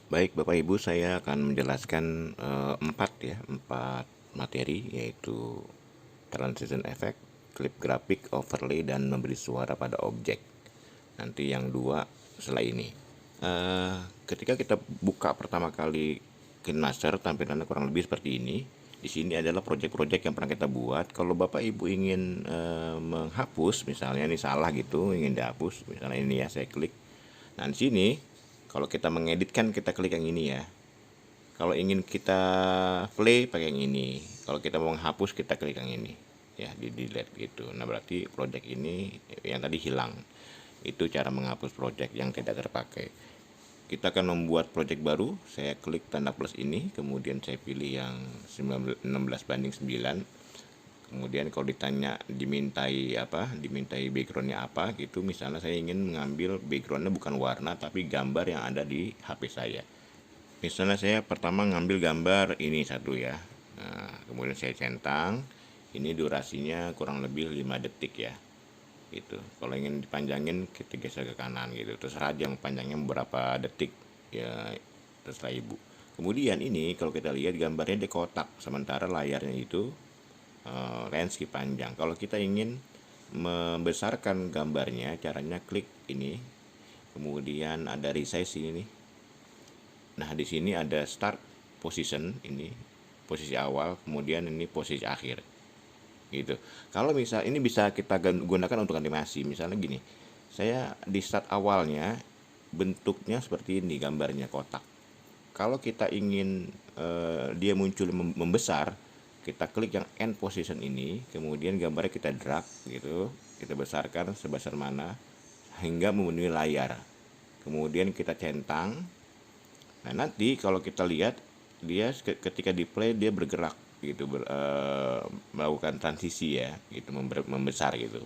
Baik, Bapak Ibu, saya akan menjelaskan empat materi, yaitu transition effect, clip grafik, overlay, dan memberi suara pada objek. Nanti yang dua setelah ini. Ketika kita buka pertama kali KineMaster, tampilannya kurang lebih seperti ini. Di sini adalah proyek-proyek yang pernah kita buat. Kalau Bapak Ibu ingin menghapus, misalnya ini salah gitu, ingin dihapus, misalnya ini ya, saya klik. Nah, di sini kalau kita mengeditkan kita klik yang ini ya. Kalau ingin kita play pakai yang ini. Kalau kita mau menghapus kita klik yang ini. Ya, di delete gitu. Nah, berarti project ini yang tadi hilang. Itu cara menghapus project yang tidak terpakai. Kita akan membuat project baru. Saya klik tanda plus ini, kemudian saya pilih yang 16:9. Kemudian kalau ditanya dimintai backgroundnya apa gitu, misalnya saya ingin mengambil backgroundnya bukan warna tapi gambar yang ada di HP saya. Misalnya saya pertama ngambil gambar ini satu ya. Nah, kemudian saya centang. Ini durasinya kurang lebih 5 detik ya. Gitu. Kalau ingin dipanjangin kita geser ke kanan gitu. Terserah aja mau panjangnya beberapa detik ya, terserah Ibu. Kemudian ini kalau kita lihat gambarnya di kotak, sementara layarnya itu landscape panjang. Kalau kita ingin membesarkan gambarnya, caranya klik ini. Kemudian ada resize ini nih. Nah, di sini ada start position, ini posisi awal, kemudian ini posisi akhir. Gitu. Kalau misal ini bisa kita gunakan untuk animasi. Misalnya gini. Saya di start awalnya bentuknya seperti ini, gambarnya kotak. Kalau kita ingin dia muncul membesar, kita klik yang end position ini, kemudian gambarnya kita drag gitu, kita besarkan sebesar mana hingga memenuhi layar. Kemudian kita centang. Nah, nanti kalau kita lihat dia ketika di play dia bergerak gitu, melakukan transisi ya, gitu, membesar gitu.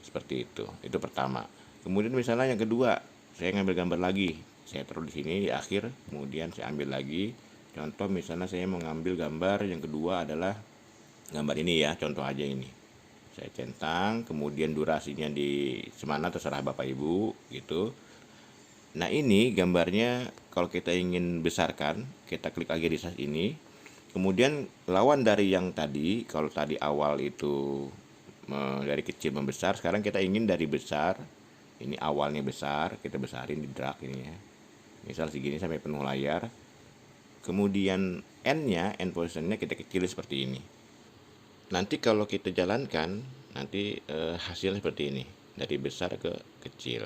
Seperti itu. Itu pertama. Kemudian misalnya yang kedua, saya ngambil gambar lagi. Saya taruh di sini di akhir, kemudian saya ambil lagi. Contoh misalnya saya mengambil gambar yang kedua adalah gambar ini ya, contoh aja ini. Saya centang, kemudian durasinya di semana terserah Bapak Ibu gitu. Nah, ini gambarnya kalau kita ingin besarkan, kita klik lagi di size ini. Kemudian lawan dari yang tadi, kalau tadi awal itu dari kecil membesar, sekarang kita ingin dari besar. Ini awalnya besar, kita besarin di drag ini ya. Misal segini sampai penuh layar. Kemudian end-nya, end positionnya kita kecil seperti ini. Nanti kalau kita jalankan, nanti hasilnya seperti ini, dari besar ke kecil.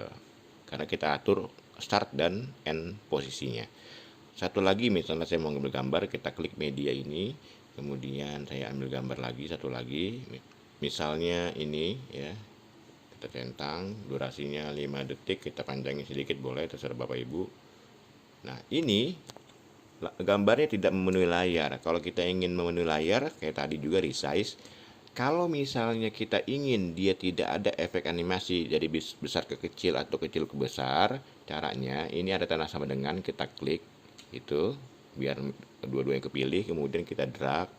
Karena kita atur start dan end posisinya. Satu lagi misalnya saya mau ambil gambar, kita klik media ini, kemudian saya ambil gambar lagi, satu lagi. Misalnya ini ya, kita centang, durasinya 5 detik, kita panjangin sedikit boleh, terserah Bapak Ibu. Nah, ini gambarnya tidak memenuhi layar. Kalau kita ingin memenuhi layar, kayak tadi juga resize. Kalau misalnya kita ingin dia tidak ada efek animasi dari besar ke kecil atau kecil ke besar, caranya ini ada tanda sama dengan, kita klik itu biar dua-duanya kepilih, kemudian kita drag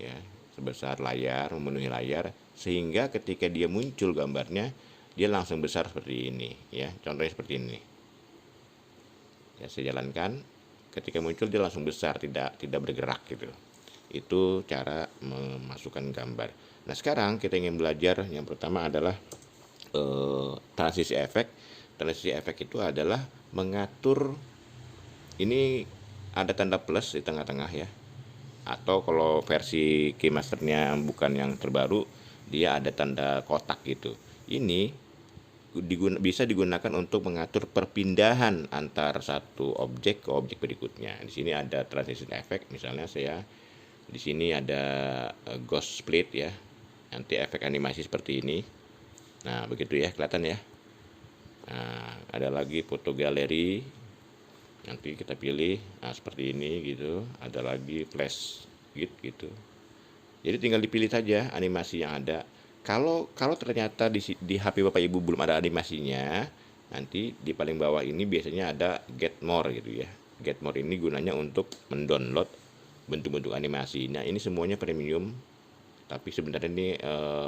ya sebesar layar, memenuhi layar, sehingga ketika dia muncul gambarnya dia langsung besar seperti ini ya. Contohnya seperti ini. Ya, saya jalankan, ketika muncul dia langsung besar, tidak bergerak gitu. Itu cara memasukkan gambar. Nah, sekarang kita ingin belajar yang pertama adalah transisi efek. Transisi efek itu adalah mengatur, ini ada tanda plus di tengah-tengah ya. Atau kalau versi keymasternya bukan yang terbaru, dia ada tanda kotak gitu. Ini bisa digunakan untuk mengatur perpindahan antar satu objek ke objek berikutnya. Di sini ada transition effect, misalnya saya di sini ada ghost split ya. Nanti efek animasi seperti ini. Nah, begitu ya, kelihatan ya. Nah, ada lagi foto galeri. Nanti kita pilih, nah seperti ini gitu. Ada lagi flash gitu. Jadi tinggal dipilih saja animasi yang ada. Kalau ternyata di HP Bapak Ibu belum ada animasinya, nanti di paling bawah ini biasanya ada get more gitu ya. Get more ini gunanya untuk mendownload bentuk-bentuk animasi. Nah, ini semuanya premium, tapi sebenarnya ini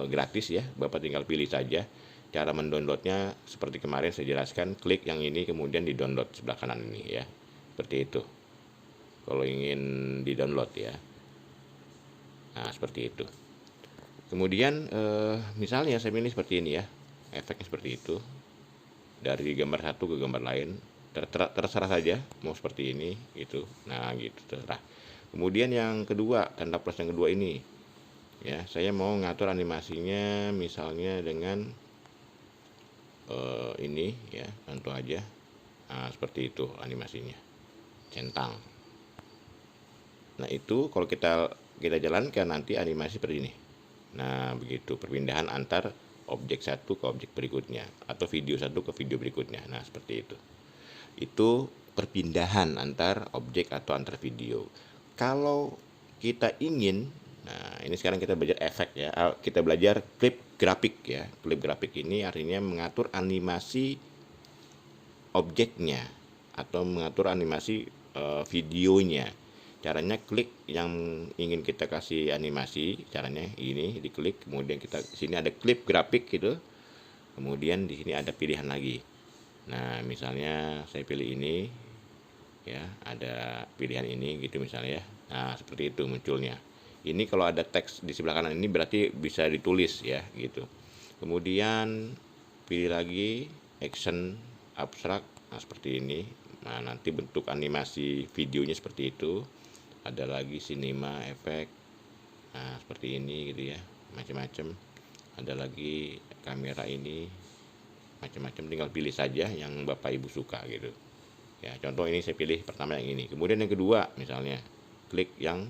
gratis ya. Bapak tinggal pilih saja. Cara mendownloadnya seperti kemarin saya jelaskan, klik yang ini kemudian di download sebelah kanan ini ya. seperti itu kalau ingin di download ya. Nah seperti itu. Kemudian misalnya saya pilih seperti ini ya, efeknya seperti itu, dari gambar satu ke gambar lain, terserah saja mau seperti ini gitu. Nah gitu, terserah. Kemudian yang kedua, tanda plus yang kedua ini ya, saya mau ngatur animasinya misalnya dengan ini ya, contoh aja. Nah seperti itu animasinya, centang. Nah itu kalau kita jalankan nanti animasi seperti ini. Nah begitu perpindahan antar objek satu ke objek berikutnya, atau video satu ke video berikutnya. Nah seperti itu. Itu perpindahan antar objek atau antar video. Kalau kita ingin, nah ini sekarang kita belajar efek ya, kita belajar klip grafik ya. Klip grafik ini artinya mengatur animasi objeknya atau mengatur animasi videonya. Caranya klik yang ingin kita kasih animasi, caranya ini diklik, kemudian kita sini ada klip grafik gitu. Kemudian di sini ada pilihan lagi. Nah, misalnya saya pilih ini ya, ada pilihan ini gitu misalnya ya. Nah, seperti itu munculnya. Ini kalau ada teks di sebelah kanan ini berarti bisa ditulis ya gitu. Kemudian pilih lagi action abstrak. Nah, seperti ini. Nah, nanti bentuk animasi videonya seperti itu. Ada lagi cinema efek. Nah, seperti ini gitu ya. Macam-macam. Ada lagi kamera ini, macam-macam, tinggal pilih saja yang Bapak Ibu suka gitu. Ya, contoh ini saya pilih pertama yang ini. Kemudian yang kedua misalnya, klik yang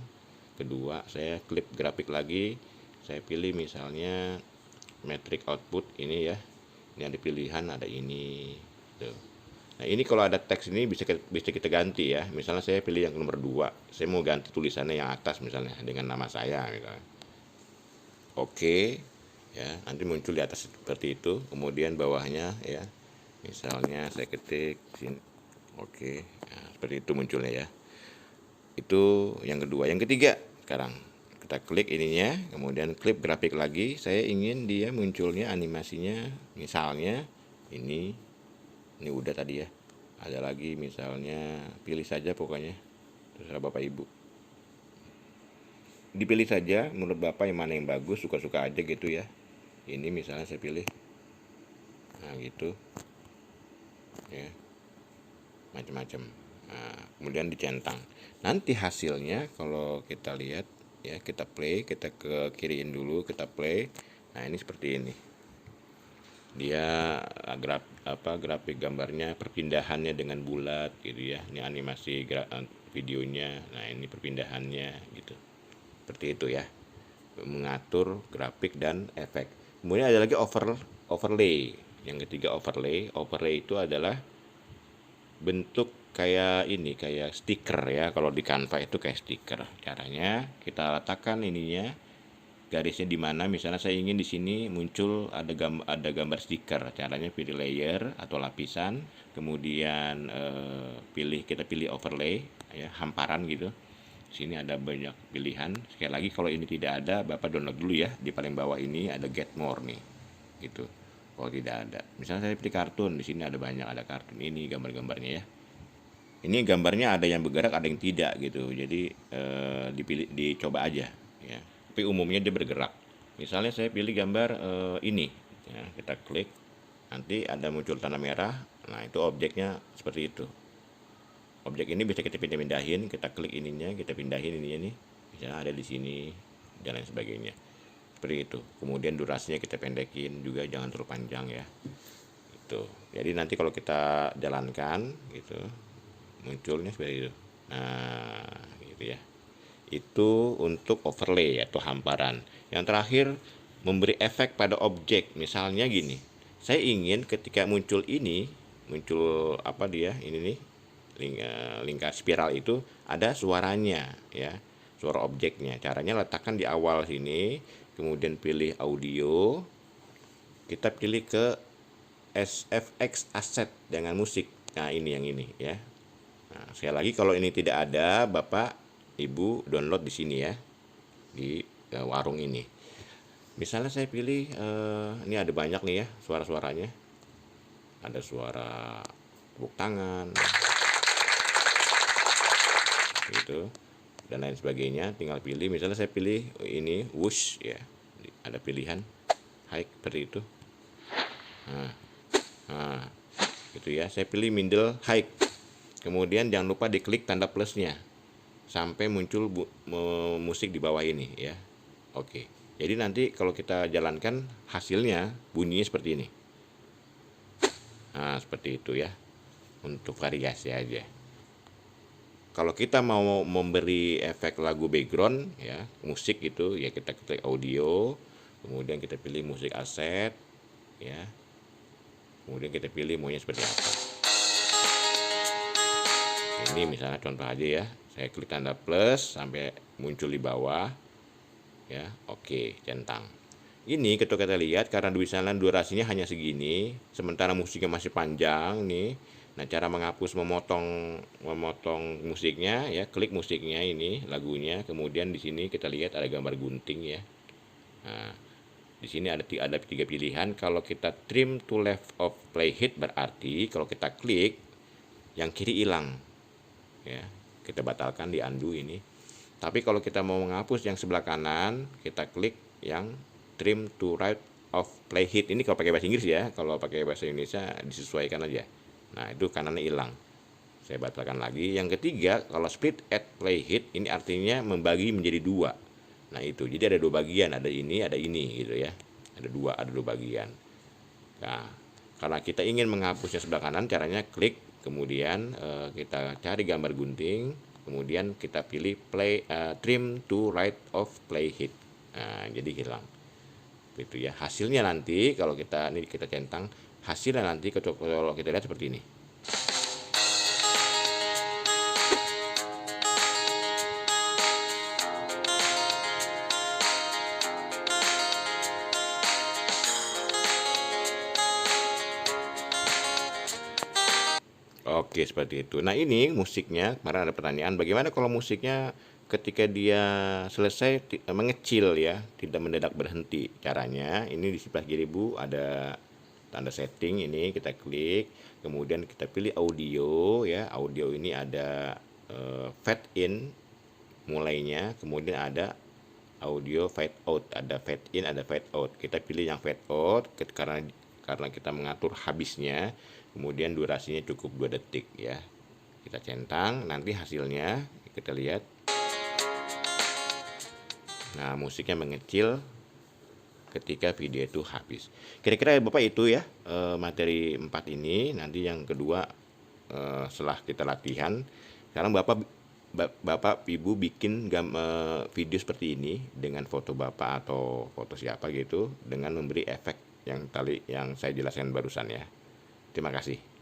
kedua, saya klik grafik lagi, saya pilih misalnya metric output ini ya. Ini ada pilihan, ada ini tuh. Nah, ini kalau ada teks ini bisa kita ganti ya. Misalnya saya pilih yang nomor 2, saya mau ganti tulisannya yang atas misalnya dengan nama saya misalnya. Oke. Ya, nanti muncul di atas seperti itu. Kemudian bawahnya ya. Misalnya saya ketik sini. Oke. Nah, seperti itu munculnya ya. Itu yang kedua. Yang ketiga sekarang kita klik ininya, kemudian klip grafik lagi. Saya ingin dia munculnya animasinya misalnya ini udah tadi ya. Ada lagi misalnya, pilih saja pokoknya, terserah Bapak Ibu. Dipilih saja menurut Bapak yang mana yang bagus, suka-suka aja gitu ya. Ini misalnya saya pilih. Nah gitu ya, macam-macam. Nah, kemudian dicentang. Nanti hasilnya kalau kita lihat ya, kita play, kita ke kiriin dulu, kita play. Nah ini seperti ini. Dia grafik gambarnya, perpindahannya dengan bulat gitu ya. Ini animasi videonya. Nah ini perpindahannya gitu. Seperti itu ya, mengatur grafik dan efek. Kemudian ada lagi overlay. Yang ketiga overlay. Overlay itu adalah bentuk kayak ini, kayak stiker ya. Kalau di Canva itu kayak stiker. Caranya kita letakkan ininya, garisnya di mana. Misalnya saya ingin di sini muncul ada gambar stiker. Caranya pilih layer atau lapisan, kemudian kita pilih overlay ya, hamparan gitu. Sini ada banyak pilihan. Sekali lagi kalau ini tidak ada, Bapak download dulu ya. Di paling bawah ini ada get more nih. Gitu. Kalau tidak ada, misalnya saya pilih kartun, di sini ada banyak, ada kartun ini gambar-gambarnya ya. Ini gambarnya ada yang bergerak, ada yang tidak gitu. Jadi dicoba aja ya. Tapi umumnya dia bergerak. Misalnya saya pilih gambar ini ya, kita klik, nanti ada muncul tanda merah. Nah, itu objeknya seperti itu. Objek ini bisa kita pindahin, kita klik ininya, kita pindahin ininya nih. Misalnya ada di sini dan lain sebagainya. Seperti itu. Kemudian durasinya kita pendekin juga, jangan terlalu panjang ya. Itu. Jadi nanti kalau kita jalankan gitu, munculnya seperti itu. Nah, gitu ya. Itu untuk overlay atau hamparan. Yang terakhir, memberi efek pada objek. Misalnya gini. Saya ingin ketika muncul ini, muncul apa dia? Ini nih. Lingkar spiral itu ada suaranya ya. Suara objeknya. Caranya letakkan di awal sini, kemudian pilih audio, kita pilih ke SFX asset dengan musik. Nah ini yang ini ya. Nah, sekali lagi kalau ini tidak ada, Bapak Ibu download di sini ya, di warung ini. Misalnya saya pilih ini ada banyak nih ya suara-suaranya. Ada suara tepuk tangan, gitu dan lain sebagainya. Tinggal pilih, misalnya saya pilih ini whoosh ya, ada pilihan high seperti itu. Nah, gitu ya, saya pilih middle high, kemudian jangan lupa diklik tanda plusnya sampai muncul musik di bawah ini ya. Oke, jadi nanti kalau kita jalankan hasilnya bunyinya seperti ini. Nah, seperti itu ya, untuk variasi aja. Kalau kita mau memberi efek lagu background ya, musik itu ya, kita klik audio, kemudian kita pilih musik aset ya, kemudian kita pilih maunya seperti apa. Ini misalnya contoh aja ya, saya klik tanda plus sampai muncul di bawah ya. Oke, centang. Ini ketika kita lihat, karena misalnya durasinya hanya segini, sementara musiknya masih panjang nih. Nah, cara menghapus, memotong musiknya ya, klik musiknya ini, lagunya, kemudian di sini kita lihat ada gambar gunting ya. Nah, di sini ada tiga pilihan. Kalau kita trim to left of playhead, berarti kalau kita klik yang kiri hilang ya, kita batalkan, di undo ini. Tapi kalau kita mau menghapus yang sebelah kanan, kita klik yang trim to right of playhead. Ini kalau pakai bahasa Inggris ya, kalau pakai bahasa Indonesia disesuaikan aja. Nah, itu kanannya hilang, saya batalkan lagi. Yang ketiga, kalau split at playhead, ini artinya membagi menjadi dua. Nah, itu jadi ada dua bagian, ada ini gitu ya, ada dua bagian. Nah, karena kita ingin menghapusnya sebelah kanan, caranya klik, kemudian kita cari gambar gunting, kemudian kita pilih trim to right of playhead. Nah, jadi hilang itu ya. Hasilnya nanti kalau kita centang, hasilnya nanti kalau kita lihat seperti ini. Oke, seperti itu. Nah, ini musiknya, kemarin ada pertanyaan, bagaimana kalau musiknya ketika dia selesai mengecil ya, tidak mendadak berhenti. Caranya, ini di sebelah kiri Bu ada tanda setting, ini kita klik, kemudian kita pilih audio ya. Audio ini ada fade in mulainya, kemudian ada audio fade out, ada fade in, ada fade out. Kita pilih yang fade out karena kita mengatur habisnya, kemudian durasinya cukup 2 detik ya. Kita centang, nanti hasilnya kita lihat. Nah, musiknya mengecil ketika video itu habis. Kira-kira Bapak itu ya, materi 4 ini. Nanti yang kedua setelah kita latihan, sekarang Bapak Ibu bikin video seperti ini dengan foto Bapak atau foto siapa gitu, dengan memberi efek yang saya jelaskan barusan ya. Terima kasih.